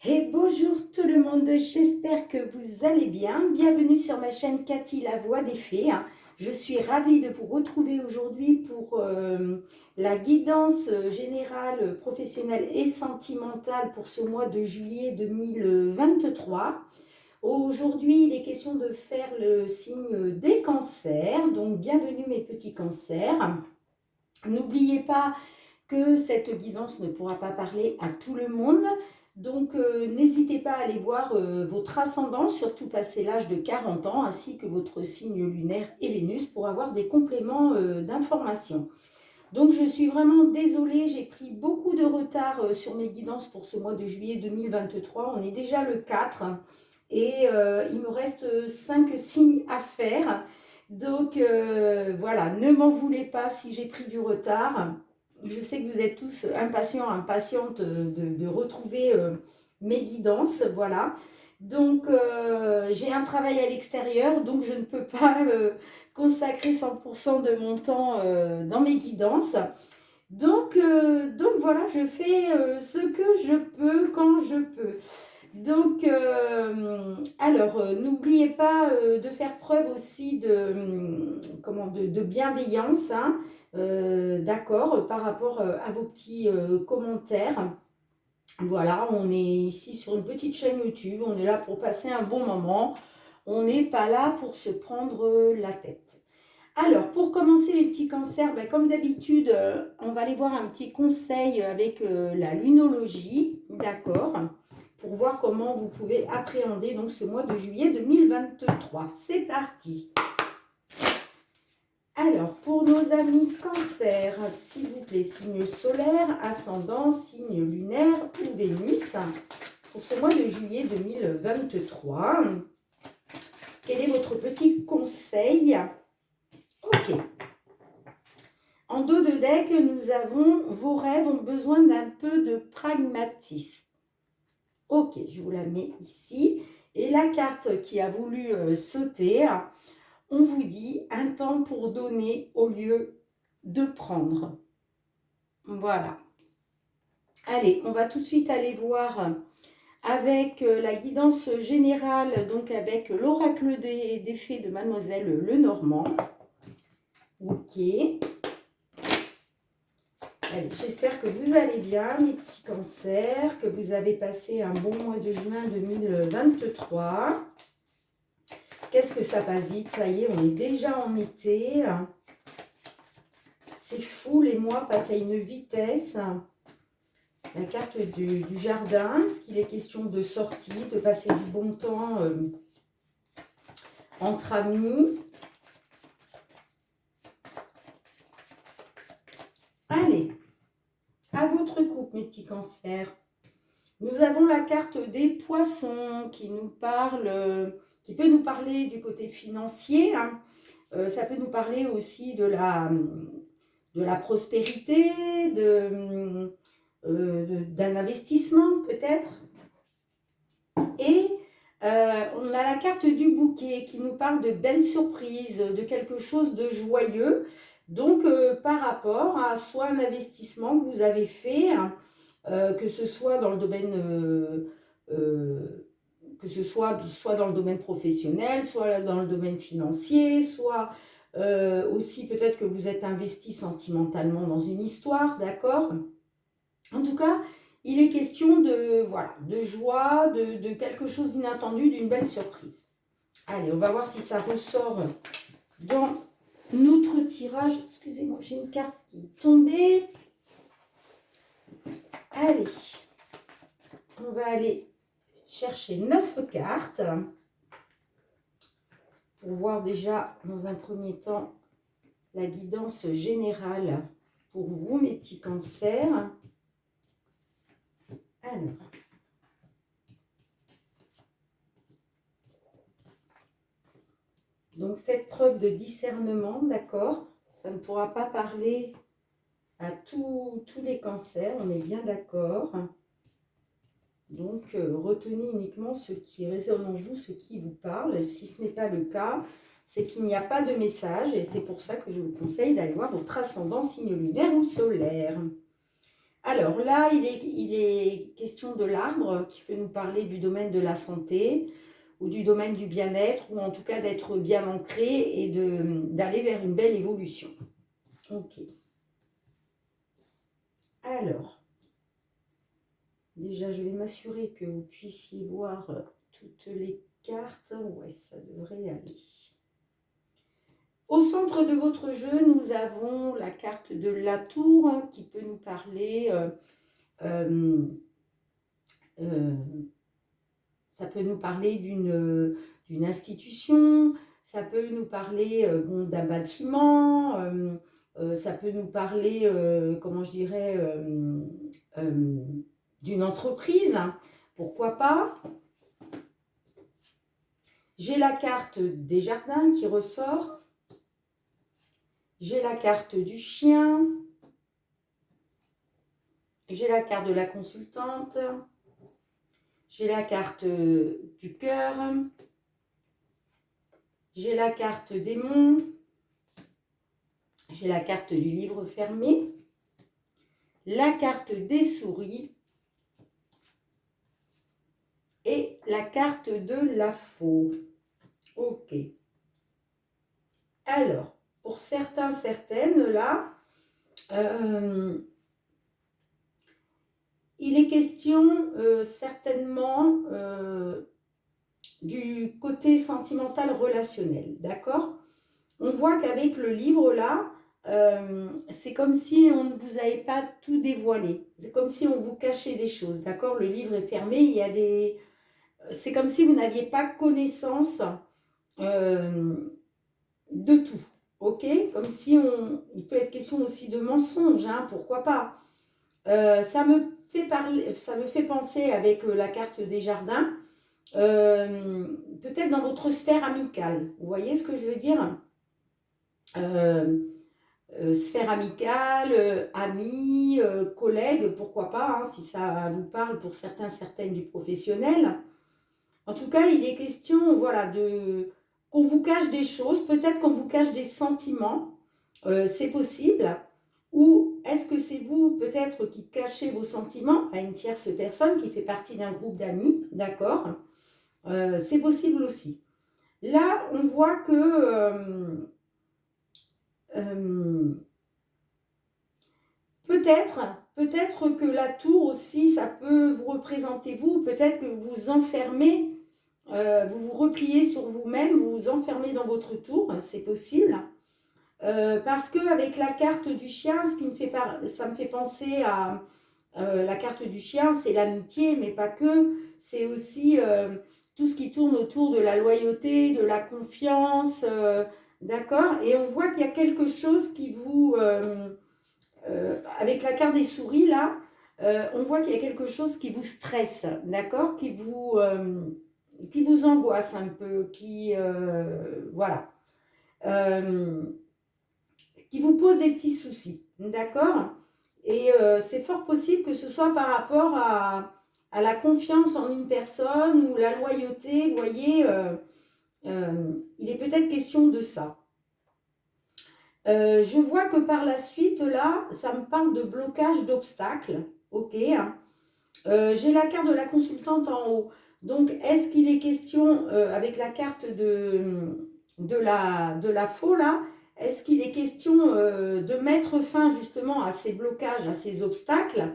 Et bonjour tout le monde, j'espère que vous allez bien. Bienvenue sur ma chaîne Cathy, la voix des fées. Je suis ravie de vous retrouver aujourd'hui pour la guidance générale, professionnelle et sentimentale pour ce mois de juillet 2023. Aujourd'hui, il est question de faire le signe des cancers, donc bienvenue mes petits cancers. N'oubliez pas que cette guidance ne pourra pas parler à tout le monde. Donc, n'hésitez pas à aller voir votre ascendant, surtout passé l'âge de 40 ans, ainsi que votre signe lunaire et Vénus pour avoir des compléments d'informations. Donc, je suis vraiment désolée, j'ai pris beaucoup de retard sur mes guidances pour ce mois de juillet 2023. On est déjà le 4 et il me reste 5 signes à faire. Donc, voilà, ne m'en voulez pas si j'ai pris du retard. Je sais que vous êtes tous impatients, impatientes de retrouver mes guidances, voilà. Donc, j'ai un travail à l'extérieur, donc je ne peux pas consacrer 100% de mon temps dans mes guidances. Donc voilà, je fais ce que je peux quand je peux. Donc, n'oubliez pas de faire preuve aussi de bienveillance, hein, d'accord, par rapport à vos petits commentaires. Voilà, on est ici sur une petite chaîne YouTube, on est là pour passer un bon moment, on n'est pas là pour se prendre la tête. Alors, pour commencer les petits cancers, comme d'habitude, on va aller voir un petit conseil avec la lunologie, d'accord, pour voir comment vous pouvez appréhender donc ce mois de juillet 2023. C'est parti. Alors, pour nos amis cancers, s'il vous plaît, signe solaire, ascendant, signe lunaire ou Vénus, pour ce mois de juillet 2023, quel est votre petit conseil? Ok. En dos de deck, nous avons vos rêves ont besoin d'un peu de pragmatisme. Ok, je vous la mets ici. Et la carte qui a voulu sauter, on vous dit un temps pour donner au lieu de prendre. Voilà. Allez, on va tout de suite aller voir avec la guidance générale, donc avec l'oracle des fées de Mademoiselle Lenormand. Ok. J'espère que vous allez bien, mes petits cancers, que vous avez passé un bon mois de juin 2023. Qu'est-ce que ça passe vite, ça y est, on est déjà en été. C'est fou, les mois passent à une vitesse. La carte du jardin, ce qu'il est question de sortie, de passer du bon temps entre amis. Allez. À votre couple, mes petits cancers. Nous avons la carte des poissons qui nous parle, qui peut nous parler du côté financier. Hein. Ça peut nous parler aussi de la prospérité, d'un investissement peut-être. Et on a la carte du bouquet qui nous parle de belles surprises, de quelque chose de joyeux. Donc, par rapport à soit un investissement que vous avez fait, que ce soit dans le domaine, que ce soit dans le domaine professionnel, soit dans le domaine financier, soit aussi peut-être que vous êtes investi sentimentalement dans une histoire, d'accord? En tout cas, il est question de joie, de quelque chose d'inattendu, d'une belle surprise. Allez, on va voir si ça ressort dans notre tirage. Excusez-moi, j'ai une carte qui est tombée. Allez, on va aller chercher 9 cartes pour voir déjà dans un premier temps la guidance générale pour vous, mes petits cancers. Alors, donc faites preuve de discernement, d'accord? Ça ne pourra pas parler à tous les cancers, on est bien d'accord. Donc, retenez uniquement ce qui résonne en vous, ce qui vous parle. Si ce n'est pas le cas, c'est qu'il n'y a pas de message et c'est pour ça que je vous conseille d'aller voir votre ascendant, signe lunaire ou solaire. Alors là, il est question de l'arbre qui peut nous parler du domaine de la santé ou du domaine du bien-être, ou en tout cas d'être bien ancré et d'aller vers une belle évolution. Ok. Alors, déjà, je vais m'assurer que vous puissiez voir toutes les cartes. Ouais, ça devrait aller. Au centre de votre jeu, nous avons la carte de la tour qui peut nous parler. Ça peut nous parler d'une institution, ça peut nous parler bon, d'un bâtiment, ça peut nous parler, comment je dirais, d'une entreprise, hein, pourquoi pas. J'ai la carte des jardins qui ressort. J'ai la carte du chien. J'ai la carte de la consultante. J'ai la carte du cœur. J'ai la carte des monts. J'ai la carte du livre fermé. La carte des souris. Et la carte de la faux. Ok. Alors, pour certains, certaines, là, il est question certainement du côté sentimental relationnel, d'accord? On voit qu'avec le livre là, c'est comme si on ne vous avait pas tout dévoilé. C'est comme si on vous cachait des choses, d'accord? Le livre est fermé, il y a des... C'est comme si vous n'aviez pas connaissance de tout, ok? Comme si on... Il peut être question aussi de mensonges, hein, pourquoi pas? Ça me fait penser avec la carte des jardins, peut-être dans votre sphère amicale. Vous voyez ce que je veux dire? Sphère amicale, amis, collègues, pourquoi pas, hein, si ça vous parle pour certains, certaines du professionnel. En tout cas, il est question, voilà, qu'on vous cache des choses, peut-être qu'on vous cache des sentiments, c'est possible. Ou est-ce que c'est vous, peut-être, qui cachez vos sentiments à une tierce personne qui fait partie d'un groupe d'amis, d'accord? C'est possible aussi. Là, on voit que peut-être que la tour aussi, ça peut vous représenter vous, peut-être que vous vous enfermez, vous vous repliez sur vous-même, vous vous enfermez dans votre tour, c'est possible. Parce qu'avec la carte du chien, ça me fait penser à la carte du chien, c'est l'amitié, mais pas que, c'est aussi tout ce qui tourne autour de la loyauté, de la confiance, d'accord? Et on voit qu'il y a quelque chose qui vous... avec la carte des souris, là, on voit qu'il y a quelque chose qui vous stresse, d'accord? Qui vous angoisse un peu, voilà. Qui vous pose des petits soucis, d'accord? Et c'est fort possible que ce soit par rapport à la confiance en une personne ou la loyauté, vous voyez, il est peut-être question de ça. Je vois que par la suite, là, ça me parle de blocage d'obstacles, ok, hein. J'ai la carte de la consultante en haut. Donc, est-ce qu'il est question, avec la carte de la faux, là, est-ce qu'il est question de mettre fin justement à ces blocages, à ces obstacles,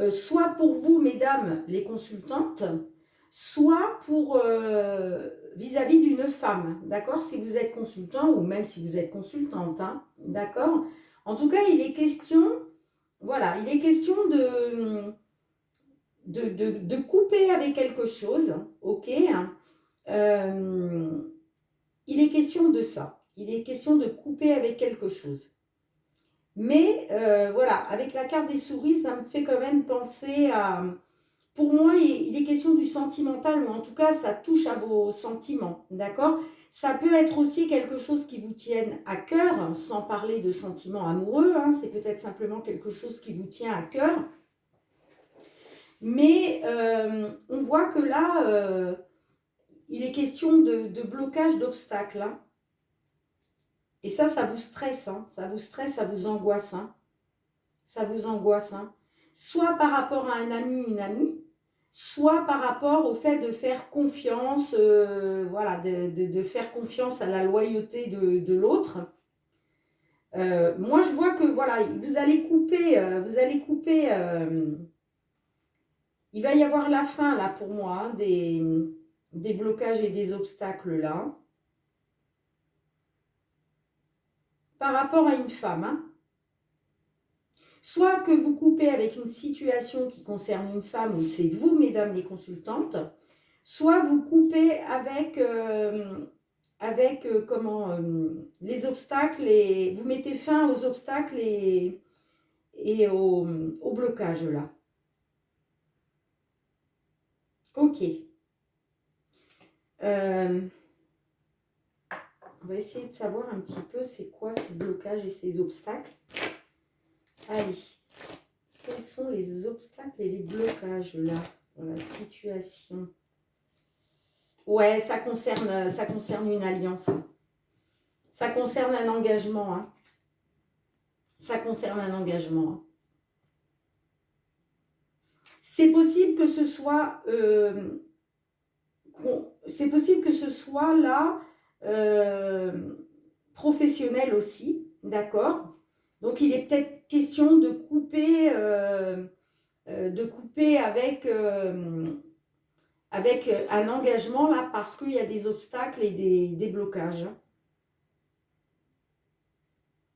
soit pour vous, mesdames les consultantes, soit pour vis-à-vis d'une femme, d'accord? Si vous êtes consultant ou même si vous êtes consultante, hein, d'accord? En tout cas, il est question, voilà, il est question de couper avec quelque chose, ok? Il est question de ça. Il est question de couper avec quelque chose. Mais voilà, avec la carte des souris, ça me fait quand même penser à... Pour moi, il est question du sentimental, ou en tout cas, ça touche à vos sentiments, d'accord? Ça peut être aussi quelque chose qui vous tienne à cœur, sans parler de sentiments amoureux, hein, c'est peut-être simplement quelque chose qui vous tient à cœur. Mais on voit que là, il est question de blocage d'obstacles, hein. Et ça vous stresse, hein, ça vous stresse, ça vous angoisse, hein. Ça vous angoisse, hein. soit par rapport à un ami, une amie, soit par rapport au fait de faire confiance, voilà, de faire confiance à la loyauté de l'autre. Moi, je vois que, voilà, vous allez couper, il va y avoir la fin, là, pour moi, hein, des blocages et des obstacles, là, par rapport à une femme, hein. Soit que vous coupez avec une situation qui concerne une femme, ou c'est vous, mesdames les consultantes, soit vous coupez comment, les obstacles, et vous mettez fin aux obstacles et au blocage, là. Ok. On va essayer de savoir un petit peu c'est quoi ces blocages et ces obstacles. Allez. Quels sont les obstacles et les blocages, là, dans la situation? Ouais, ça concerne une alliance. Ça concerne un engagement, hein. Ça concerne un engagement, hein. C'est possible que ce soit là professionnel aussi, d'accord? Donc il est peut-être question de couper avec un engagement là parce qu'il y a des obstacles et des blocages.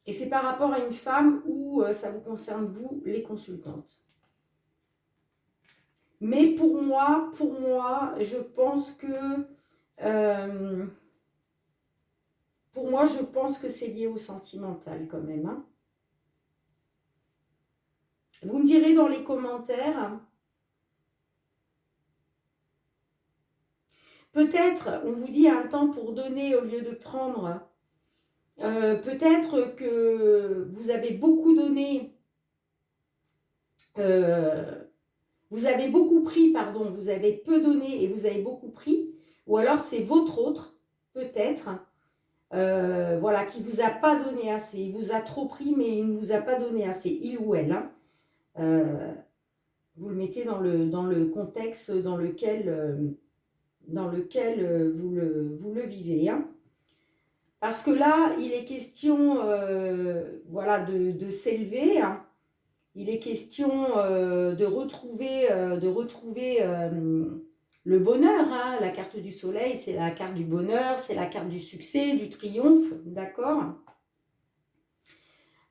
Et c'est par rapport à une femme où ça vous concerne, vous, les consultantes. Mais pour moi, je pense que c'est lié au sentimental quand même, hein. Vous me direz dans les commentaires. Peut-être, on vous dit un temps pour donner au lieu de prendre. Peut-être que vous avez beaucoup donné, vous avez beaucoup pris, pardon, vous avez peu donné et vous avez beaucoup pris, ou alors c'est votre autre, peut-être, voilà, qui ne vous a pas donné assez. Il vous a trop pris, mais il ne vous a pas donné assez, il ou elle, hein. Vous le mettez dans le contexte dans lequel vous le vivez, hein. Parce que là, il est question voilà, de s'élever, hein. Il est question de retrouver le bonheur, hein. La carte du soleil, c'est la carte du bonheur, c'est la carte du succès, du triomphe, d'accord?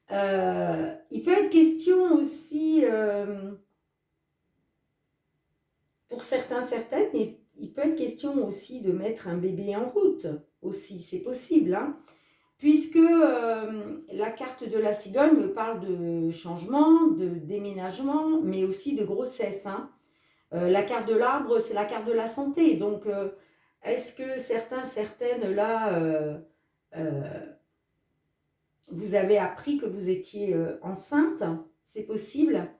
Il peut être question aussi, pour certains, certaines, mais il peut être question aussi de mettre un bébé en route, aussi, c'est possible, hein. Puisque la carte de la cigogne me parle de changement, de déménagement, mais aussi de grossesse, hein. La carte de l'arbre, c'est la carte de la santé. Donc, est-ce que certains, certaines, là, vous avez appris que vous étiez enceinte? C'est possible?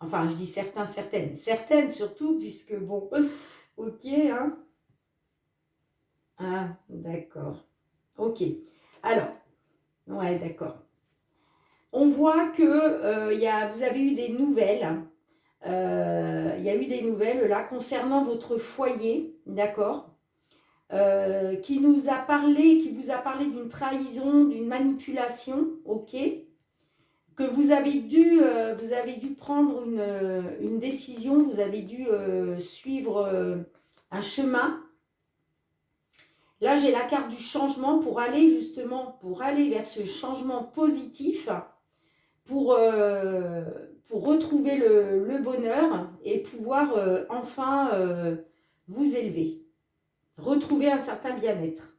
Enfin, je dis certains, certaines. Certaines surtout, puisque bon, ok, hein. Ah, d'accord. Ok. Alors, ouais, d'accord. On voit que vous avez eu des nouvelles. Il y a eu des nouvelles là concernant votre foyer, d'accord, qui vous a parlé d'une trahison, d'une manipulation, ok, que vous avez dû prendre une décision, vous avez dû suivre un chemin. Là, j'ai la carte du changement pour aller vers ce changement positif, pour retrouver le bonheur et pouvoir enfin vous élever, retrouver un certain bien-être.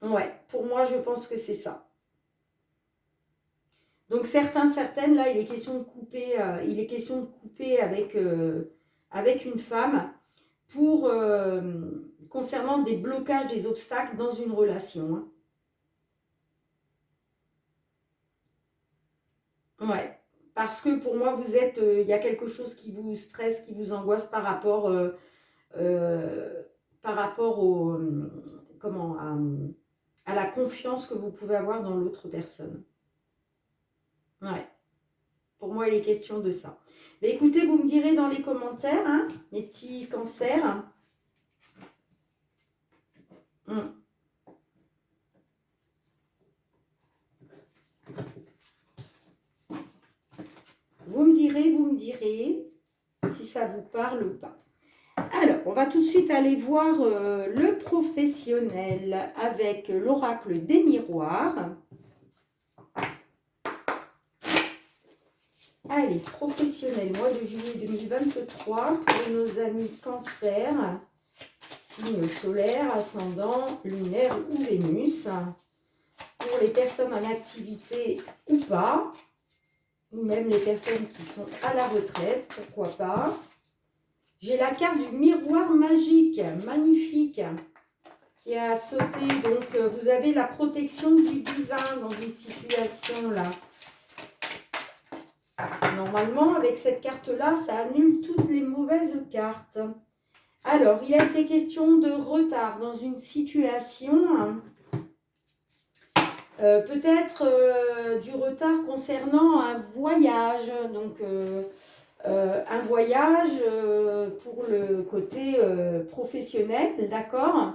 Ouais, pour moi, je pense que c'est ça. Donc certains, certaines, là, il est question de couper avec une femme pour concernant des blocages, des obstacles dans une relation, hein. Ouais, parce que pour moi, il y a quelque chose qui vous stresse, qui vous angoisse euh, par rapport comment, à la confiance que vous pouvez avoir dans l'autre personne. Ouais. Pour moi, il est question de ça. Mais écoutez, vous me direz dans les commentaires, hein, les petits cancers. Vous me direz si ça vous parle ou pas. Alors, on va tout de suite aller voir le professionnel avec l'oracle des miroirs. Allez, professionnel, mois de juillet 2023 pour nos amis cancer, signe solaire, ascendant, lunaire ou Vénus. Pour les personnes en activité ou pas, ou même les personnes qui sont à la retraite, pourquoi pas. J'ai la carte du miroir magique, magnifique, qui a sauté. Donc, vous avez la protection du divin dans une situation là. Normalement, avec cette carte-là, ça annule toutes les mauvaises cartes. Alors, il a été question de retard dans une situation. Peut-être du retard concernant un voyage. Donc, un voyage pour le côté professionnel, d'accord?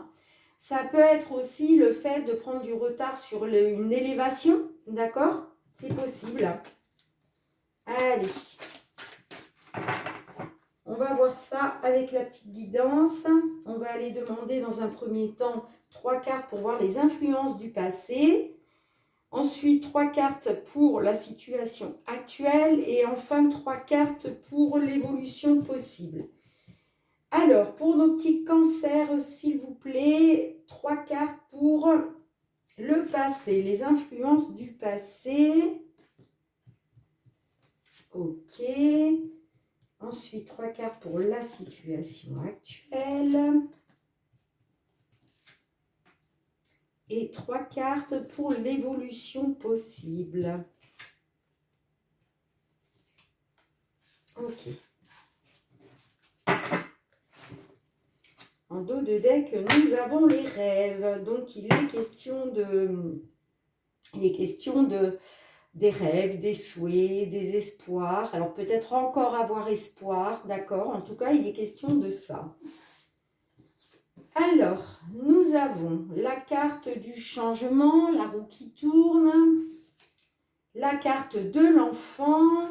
Ça peut être aussi le fait de prendre du retard sur une élévation, d'accord? C'est possible. Allez, on va voir ça avec la petite guidance. On va aller demander dans un premier temps 3 cartes pour voir les influences du passé. Ensuite, 3 cartes pour la situation actuelle. Et enfin, 3 cartes pour l'évolution possible. Alors, pour nos petits cancers, s'il vous plaît, 3 cartes pour le passé, les influences du passé. Ok. Ensuite, 3 cartes pour la situation actuelle. Et 3 cartes pour l'évolution possible. Ok. En dos de deck, nous avons les rêves. Donc, il est question des rêves, des souhaits, des espoirs. Alors, peut-être encore avoir espoir, d'accord? En tout cas, il est question de ça. Alors, nous avons la carte du changement, la roue qui tourne, la carte de l'enfant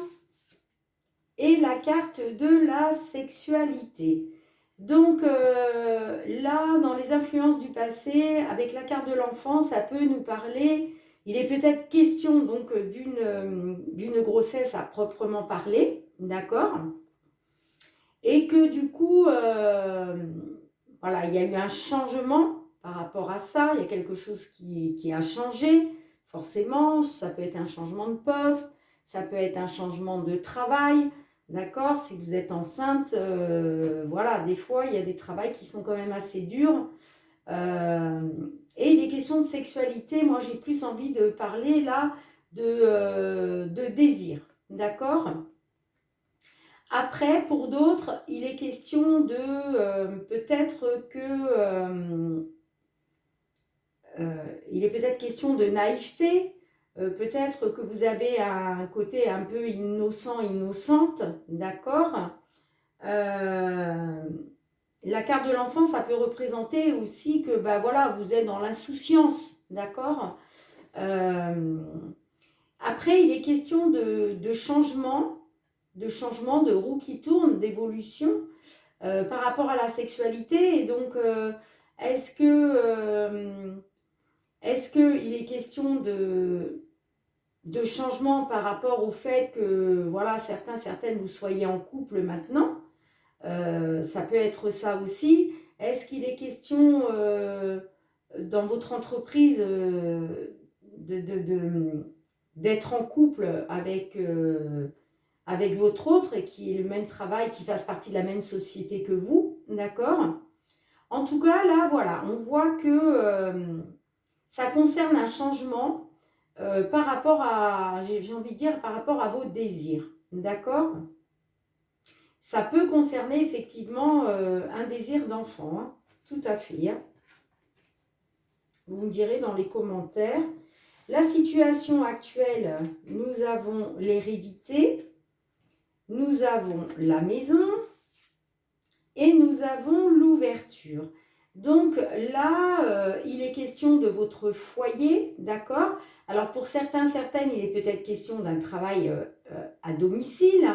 et la carte de la sexualité. Donc là, dans les influences du passé, avec la carte de l'enfant, ça peut nous parler. Il est peut-être question donc d'une grossesse à proprement parler, d'accord? Et que du coup, voilà, il y a eu un changement par rapport à ça. Il y a quelque chose qui a changé, forcément. Ça peut être un changement de poste, ça peut être un changement de travail. D'accord? Si vous êtes enceinte, voilà, des fois, il y a des travails qui sont quand même assez durs. Et les questions de sexualité, moi, j'ai plus envie de parler là de désir. D'accord? Après, pour d'autres, il est question de peut-être que... il est peut-être question de naïveté. Peut-être que vous avez un côté un peu innocent, innocente, d'accord? La carte de l'enfant, ça peut représenter aussi que bah, voilà, vous êtes dans l'insouciance, d'accord? Après, il est question de changement, de roue qui tourne, d'évolution par rapport à la sexualité. Et donc, est-ce qu'il est question de changement par rapport au fait que, voilà, certaines, vous soyez en couple maintenant? Ça peut être ça aussi. Est-ce qu'il est question dans votre entreprise d'être en couple avec votre autre et qui ait le même travail, qui fasse partie de la même société que vous, d'accord? En tout cas, là, voilà, on voit que ça concerne un changement par rapport à, j'ai envie de dire, par rapport à vos désirs, d'accord? Ça peut concerner effectivement un désir d'enfant, hein, tout à fait. Hein. Vous me direz dans les commentaires. La situation actuelle, nous avons l'hérédité, nous avons la maison et nous avons l'ouverture. Donc là, il est question de votre foyer, d'accord? Alors pour certains, certaines, il est peut-être question d'un travail à domicile.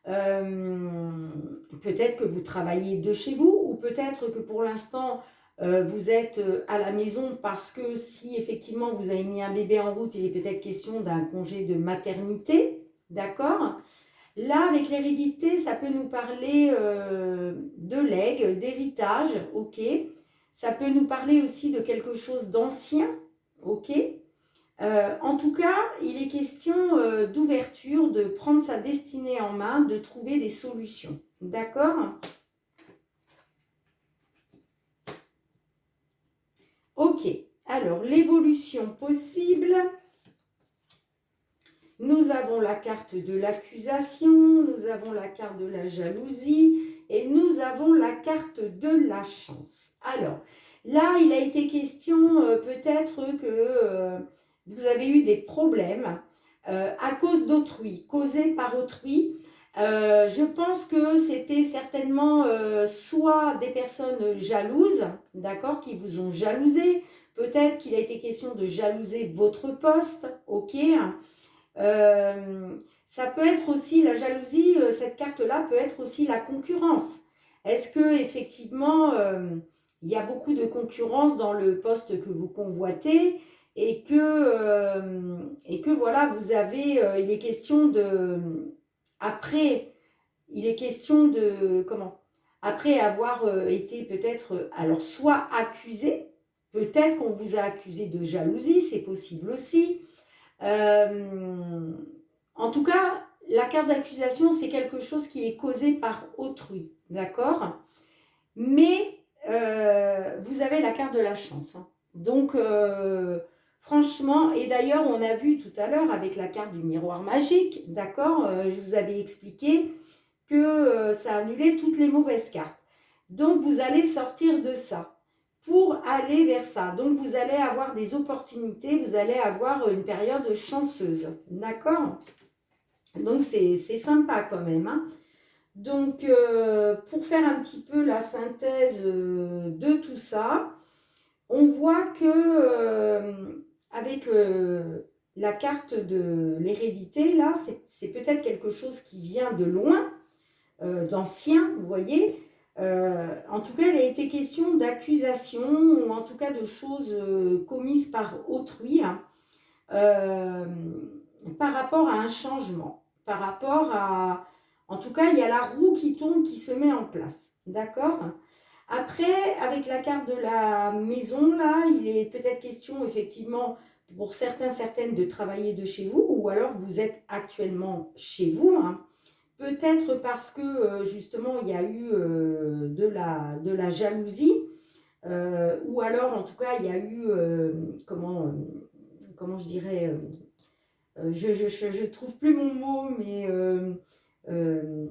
Peut-être que vous travaillez de chez vous ou peut-être que pour l'instant, vous êtes à la maison parce que si effectivement vous avez mis un bébé en route, il est peut-être question d'un congé de maternité, d'accord? Là, avec l'hérédité, ça peut nous parler de legs, d'héritage, ok. Ça peut nous parler aussi de quelque chose d'ancien, ok. En tout cas, il est question d'ouverture, de prendre sa destinée en main, de trouver des solutions, d'accord? Ok, alors l'évolution possible. Nous avons la carte de l'accusation, nous avons la carte de la jalousie et nous avons la carte de la chance. Alors, là, il a été question peut-être que vous avez eu des problèmes à cause d'autrui, causés par autrui. Je pense que c'était certainement soit des personnes jalouses, d'accord, qui vous ont jalousé. Peut-être qu'il a été question de jalouser votre poste, ok. Ça peut être aussi la jalousie, cette carte-là peut être aussi la concurrence. Est-ce que effectivement il y a beaucoup de concurrence dans le poste que vous convoitez et que voilà, vous avez, il est question de, après, il est question de, comment? Après avoir été peut-être, alors soit accusé, peut-être qu'on vous a accusé de jalousie, c'est possible aussi. Euh, En tout cas, la carte d'accusation, c'est quelque chose qui est causé par autrui, d'accord? Mais vous avez la carte de la chance, hein. Donc, franchement, et d'ailleurs, on a vu tout à l'heure avec la carte du miroir magique, d'accord? Je vous avais expliqué que ça annulait toutes les mauvaises cartes. Donc, vous allez sortir de ça pour aller vers ça. Donc, vous allez avoir des opportunités, vous allez avoir une période chanceuse, d'accord? Donc, c'est sympa quand même, hein. Donc, pour faire un petit peu la synthèse de tout ça, on voit que avec la carte de l'hérédité, là, c'est peut-être quelque chose qui vient de loin, d'ancien, vous voyez. En tout cas, il a été question d'accusation ou en tout cas de choses commises par autrui, hein, euh, par rapport à un changement, par rapport à... En tout cas, il y a la roue qui tourne, qui se met en place. D'accord? Après, avec la carte de la maison, là, il est peut-être question, effectivement, pour certains, certaines, de travailler de chez vous, ou alors vous êtes actuellement chez vous, hein. Peut-être parce que, justement, il y a eu de la jalousie, ou alors, en tout cas, il y a eu, comment je dirais, je trouve plus mon mot, mais euh,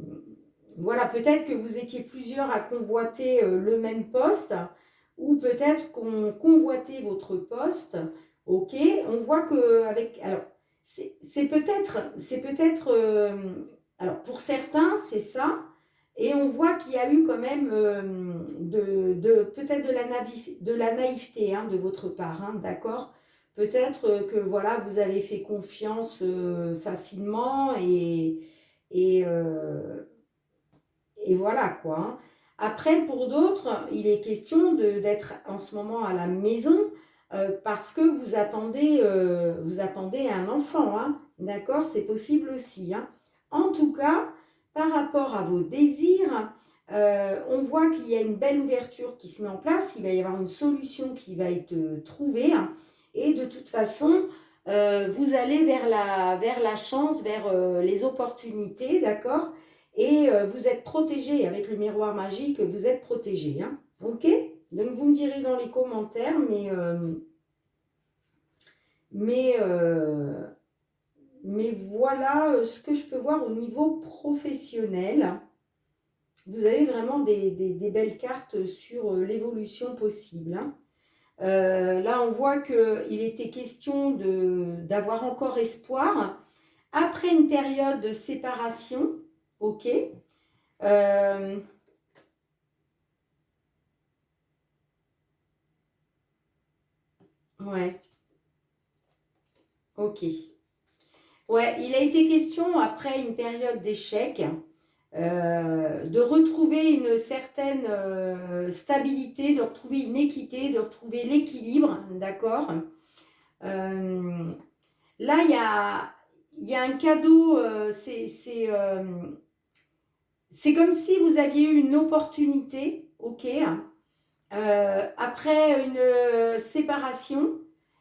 voilà, peut-être que vous étiez plusieurs à convoiter le même poste, ou peut-être qu'on convoitait votre poste. Ok, on voit que avec, alors c'est peut-être, alors pour certains c'est ça, et on voit qu'il y a eu quand même peut-être de la naïveté, hein, de votre part, hein, d'accord. Peut-être que voilà, vous avez fait confiance facilement et, euh, et voilà quoi, hein. Après, pour d'autres, il est question d'être en ce moment à la maison parce que vous attendez un enfant, hein. D'accord? C'est possible aussi, hein. En tout cas, par rapport à vos désirs, on voit qu'il y a une belle ouverture qui se met en place, il va y avoir une solution qui va être trouvée, hein. Et de toute façon, vous allez vers la chance, vers les opportunités, d'accord? Et vous êtes protégé avec le miroir magique, vous êtes protégé, hein. Ok? Donc vous me direz dans les commentaires, mais, euh, mais voilà ce que je peux voir au niveau professionnel. Vous avez vraiment des belles cartes sur l'évolution possible, hein. Là, on voit qu'il était question d'avoir encore espoir après une période de séparation. Ok. Euh, ouais, ok. Ouais, il a été question, après une période d'échec, de retrouver une certaine stabilité, de retrouver une équité, de retrouver l'équilibre, d'accord. Euh, Là, il y a un cadeau, c'est comme si vous aviez eu une opportunité, ok, après une séparation,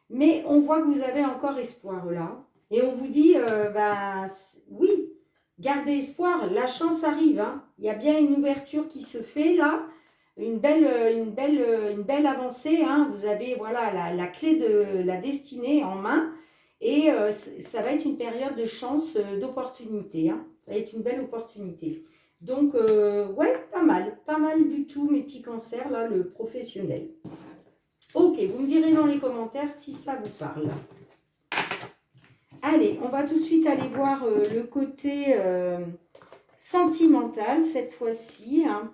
mais on voit que vous avez encore espoir là. Et on vous dit, oui, gardez espoir, la chance arrive, hein. Il y a bien une ouverture qui se fait là, une belle avancée, hein. Vous avez voilà, la clé de la destinée en main. Et ça va être une période de chance, d'opportunité, hein. Ça va être une belle opportunité. Donc, ouais, pas mal du tout, mes petits cancers, là, le professionnel. Ok, vous me direz dans les commentaires si ça vous parle. Allez, on va tout de suite aller voir le côté sentimental, cette fois-ci, hein,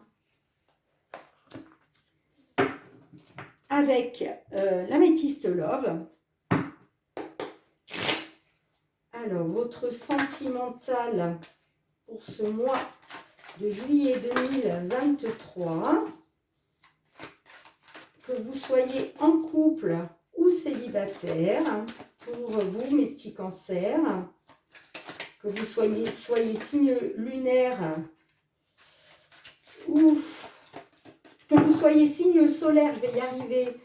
avec l'améthyste Love. Alors, votre sentimental pour ce mois de juillet 2023, que vous soyez en couple ou célibataire, pour vous, mes petits cancers, que vous soyez signe lunaire ou que vous soyez signe solaire, je vais y arriver,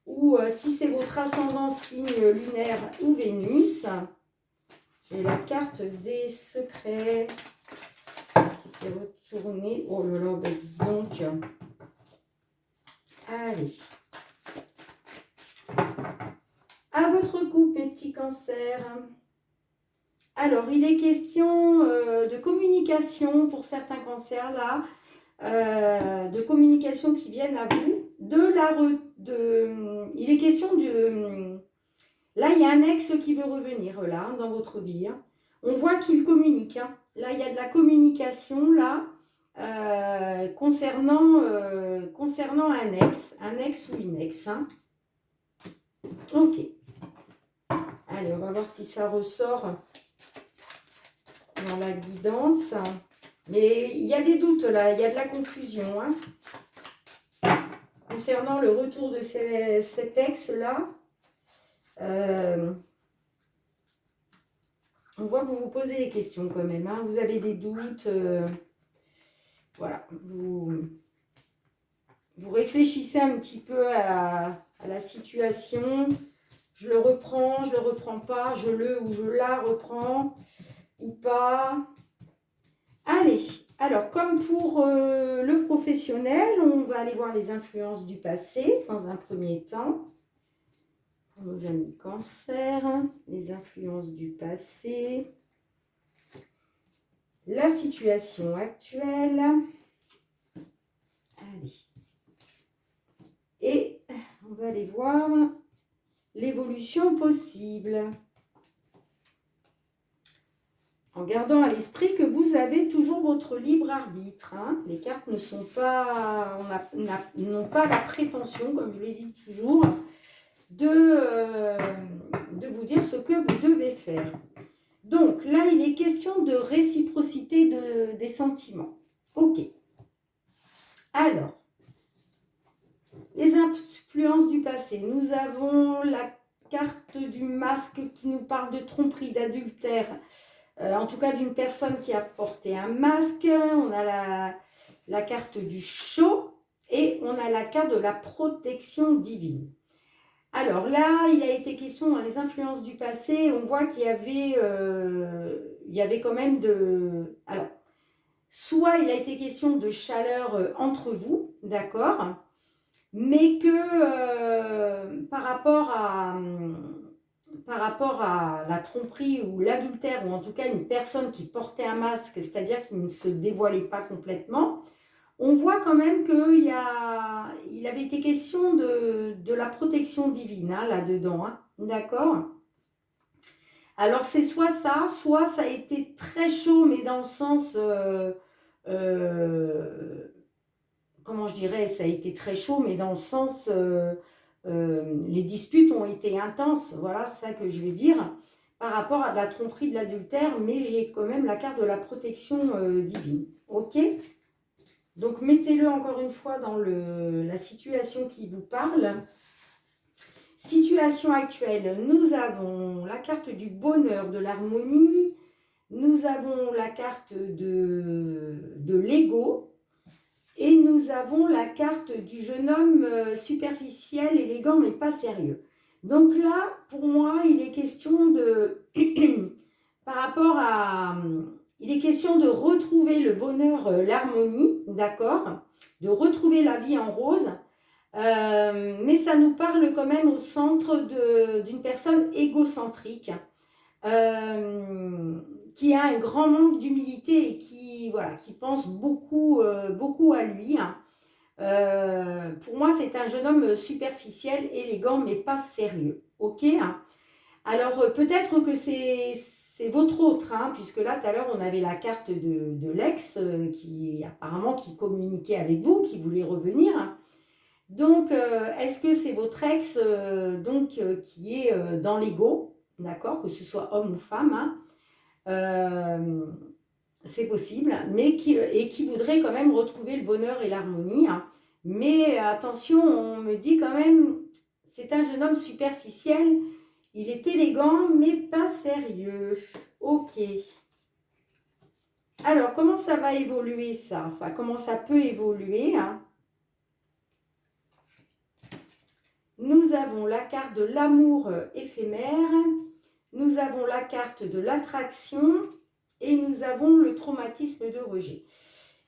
ou si c'est votre ascendant signe lunaire ou Vénus. J'ai la carte des secrets qui s'est retournée. Oh là là, ben dis donc. Allez. À votre couple, mes petits cancers. Alors, il est question de communication pour certains cancers là, de communication qui viennent à vous. Il est question de... Là, il y a un ex qui veut revenir là dans votre vie, hein. On voit qu'il communique, hein. Là, il y a de la communication là concernant un ex ou une ex, hein. Ok. Allez, on va voir si ça ressort dans la guidance. Mais il y a des doutes là, il y a de la confusion, hein, concernant le retour de cet ex-là. On voit que vous vous posez des questions quand même, hein. Vous avez des doutes. Voilà, vous réfléchissez un petit peu à la situation. Je le reprends pas, je le ou je la reprends ou pas. Allez, alors comme pour le professionnel, on va aller voir les influences du passé dans un premier temps. Pour nos amis cancer, les influences du passé, la situation actuelle. Allez. Et on va aller voir l'évolution possible. En gardant à l'esprit que vous avez toujours votre libre arbitre, hein. Les cartes ne sont pas, n'ont pas la prétention, comme je l'ai dit toujours, de vous dire ce que vous devez faire. Donc là, il est question de réciprocité des sentiments. Ok. Alors, les influences du passé. Nous avons la carte du masque qui nous parle de tromperie, d'adultère. En tout cas, d'une personne qui a porté un masque. On a la carte du show et on a la carte de la protection divine. Alors là, il a été question dans les influences du passé, on voit qu'il y avait quand même de... Alors, soit il a été question de chaleur entre vous, d'accord, mais que par rapport à la tromperie ou l'adultère, ou en tout cas une personne qui portait un masque, c'est-à-dire qui ne se dévoilait pas complètement, on voit quand même qu'il avait été question de la protection divine, hein, là-dedans, hein, d'accord. Alors, c'est soit ça a été très chaud, mais dans le sens, euh, comment je dirais, ça a été très chaud, mais dans le sens, les disputes ont été intenses, voilà, c'est ça que je veux dire, par rapport à de la tromperie, de l'adultère, mais j'ai quand même la carte de la protection divine, ok? Donc, mettez-le encore une fois dans la situation qui vous parle. Situation actuelle, nous avons la carte du bonheur, de l'harmonie, nous avons la carte de l'ego et nous avons la carte du jeune homme superficiel, élégant mais pas sérieux. Donc là, pour moi, il est question de, par rapport à, il est question de retrouver le bonheur, l'harmonie, d'accord, de retrouver la vie en rose. Mais ça nous parle quand même au centre d'une personne égocentrique, euh, qui a un grand manque d'humilité et qui, voilà, qui pense beaucoup, beaucoup à lui, hein. Pour moi, c'est un jeune homme superficiel, élégant, mais pas sérieux. Ok, hein. Alors, peut-être que c'est votre autre, hein, puisque là, tout à l'heure, on avait la carte de l'ex qui, apparemment, qui communiquait avec vous, qui voulait revenir, hein. Donc, est-ce que c'est votre ex qui est dans l'ego, d'accord, que ce soit homme ou femme, hein, euh, c'est possible, mais qui voudrait quand même retrouver le bonheur et l'harmonie, hein. Mais attention, on me dit quand même, c'est un jeune homme superficiel, il est élégant, mais pas sérieux. Ok. Alors, comment ça va évoluer ça? Enfin, comment ça peut évoluer, hein? Nous avons la carte de l'amour éphémère, nous avons la carte de l'attraction et nous avons le traumatisme de rejet.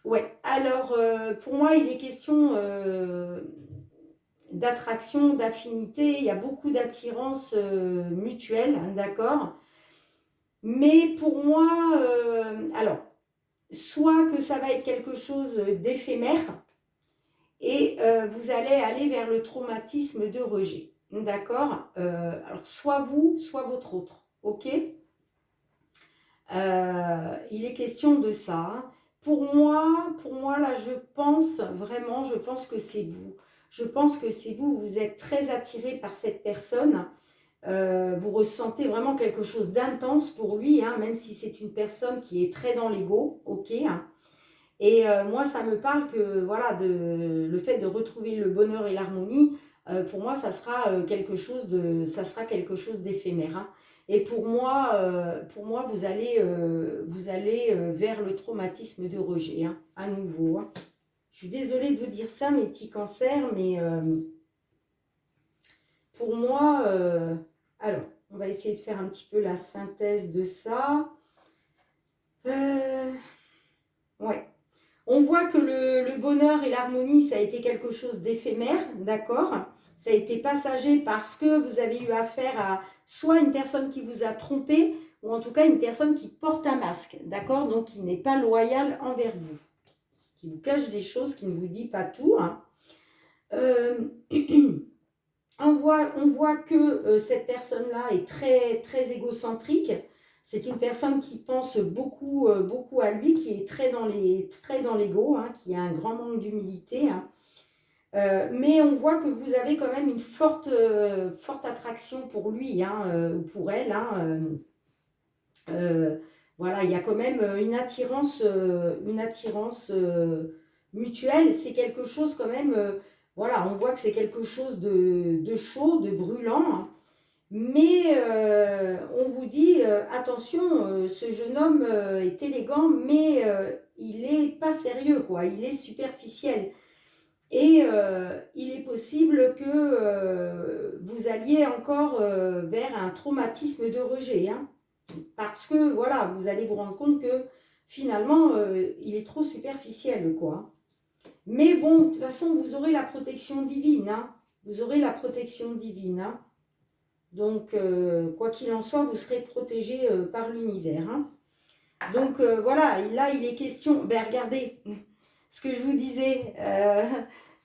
Ouais, alors pour moi, il est question d'attraction, d'affinité, il y a beaucoup d'attirance mutuelle, hein, d'accord. Mais pour moi, alors, soit que ça va être quelque chose d'éphémère, et vous allez aller vers le traumatisme de rejet. D'accord. Alors, soit vous, soit votre autre. Ok. Il est question de ça, hein. Pour moi, là, je pense vraiment, je pense que c'est vous. Je pense que c'est vous, vous êtes très attiré par cette personne. Vous ressentez vraiment quelque chose d'intense pour lui, hein, même si c'est une personne qui est très dans l'ego. Ok, hein. Et moi, ça me parle que voilà, le fait de retrouver le bonheur et l'harmonie, pour moi, ça sera quelque chose d'éphémère, hein. Et pour moi, vous allez vers le traumatisme de rejet, hein, à nouveau, hein. Je suis désolée de vous dire ça, mes petits cancers, mais pour moi, alors, on va essayer de faire un petit peu la synthèse de ça. Ouais. On voit que le bonheur et l'harmonie, ça a été quelque chose d'éphémère, d'accord? Ça a été passager parce que vous avez eu affaire à soit une personne qui vous a trompé, ou en tout cas une personne qui porte un masque, d'accord? Donc qui n'est pas loyale envers vous, qui vous cache des choses, qui ne vous dit pas tout, hein. Euh, on voit que cette personne-là est très, très égocentrique. C'est une personne qui pense beaucoup, beaucoup à lui, qui est très dans l'ego, hein, qui a un grand manque d'humilité, hein. Mais on voit que vous avez quand même une forte attraction pour lui, hein, ou pour elle, hein. Voilà, il y a quand même une attirance mutuelle. C'est quelque chose quand même, voilà, on voit que c'est quelque chose de chaud, de brûlant, hein. Mais on vous dit, attention, ce jeune homme est élégant, mais il n'est pas sérieux, quoi. Il est superficiel. Et il est possible que vous alliez encore vers un traumatisme de rejet, hein. Parce que, voilà, vous allez vous rendre compte que finalement, il est trop superficiel, quoi. Mais bon, de toute façon, vous aurez la protection divine, hein. Vous aurez la protection divine, hein. Donc, quoi qu'il en soit, vous serez protégé par l'univers, hein. Donc, voilà, là, il est question... Ben, regardez, ce que je vous disais,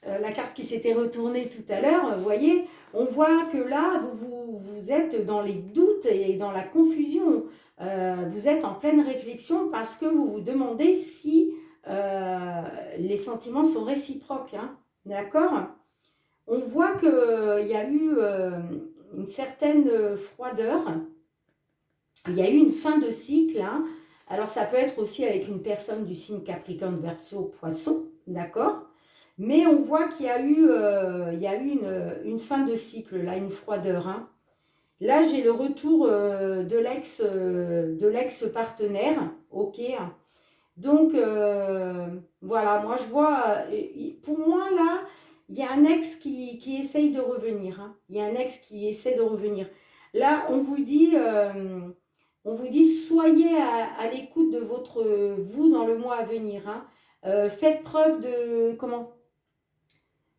la carte qui s'était retournée tout à l'heure, vous voyez, on voit que là, vous êtes dans les doutes et dans la confusion. Vous êtes en pleine réflexion parce que vous vous demandez si les sentiments sont réciproques. Hein, d'accord? On voit qu'il y a eu une certaine froideur. Il y a eu une fin de cycle. Hein. Alors, ça peut être aussi avec une personne du signe Capricorne, Verseau, Poisson. D'accord? Mais on voit qu'il y a eu, une fin de cycle, là, une froideur. Hein. Là, j'ai le retour de l'ex-partenaire. OK. Donc, voilà, moi, je vois, pour moi, là, il y a un ex qui essaye de revenir. Hein. Il y a un ex qui essaie de revenir. Là, on vous dit soyez à l'écoute de votre vous dans le mois à venir. Hein. Faites preuve de, comment?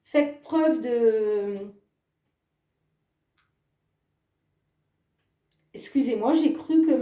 Faites preuve de... Excusez-moi, j'ai cru que